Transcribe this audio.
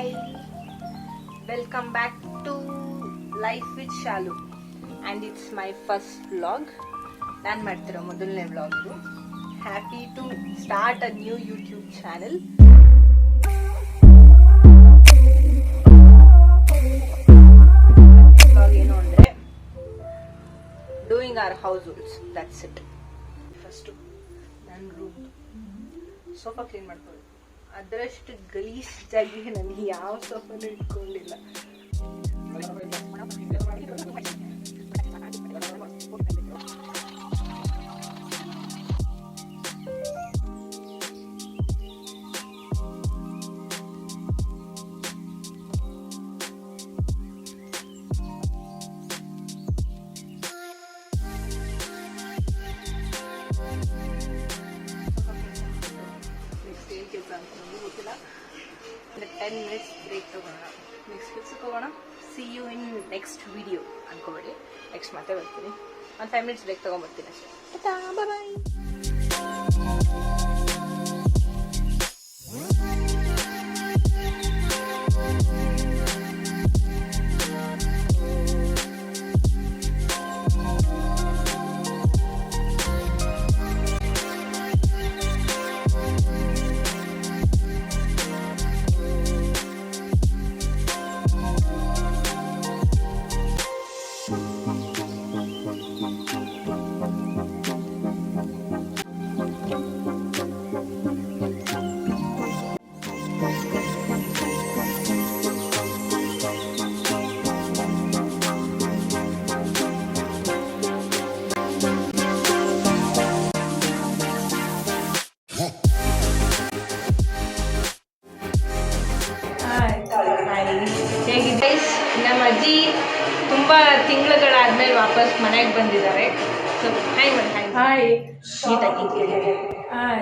Hi, welcome back to Life with Shalu and it's my first vlog. ನಾನು ಮಾಡ್ತಿರೋ ಮೊದಲನೇ vlog ಇದು. Happy to start a new YouTube channel. vlog ಏನು ಅಂದ್ರೆ doing our households, that's it. First ನನ್ನ room sofa clean ಮಾಡ್ಕೊಳ್ಳಿ. ಅದರಷ್ಟು ಗಲೀಜಾಗಿ ನನಗೆ ಯಾವ ಸೋಫಾನು ಇಟ್ಕೊಂಡಿಲ್ಲ. ಗೊತ್ತಿಲ್ಲ. 10 minutes ಬ್ರೇಕ್ ತಗೋಣ. ನೆಕ್ಸ್ಟ್ ಕೆಲ್ಸಕ್ಕೆ ಹೋಗೋಣ. See you in next video ಅನ್ಕೋಬೇಡಿ. ನೆಕ್ಸ್ಟ್ ಮತ್ತೆ ಬರ್ತೀನಿ. ಒಂದು 5 minutes ಬ್ರೇಕ್ ತಗೊಂಡ್ಬರ್ತೀನಿ ಅಷ್ಟೇ. ಬಾಯ್. ಹೇಗಿದೆ ನಮ್ಮ ಅಜ್ಜಿ ತುಂಬ ತಿಂಗಳುಗಳಾದ್ಮೇಲೆ ವಾಪಸ್ ಮನೆಗೆ ಬಂದಿದ್ದಾರೆ. ಸೊ ಹಾಯ್ ಮಾಡಿ ಹಾಯ್ ನೀಟಾಗಿ ಹಾಯ್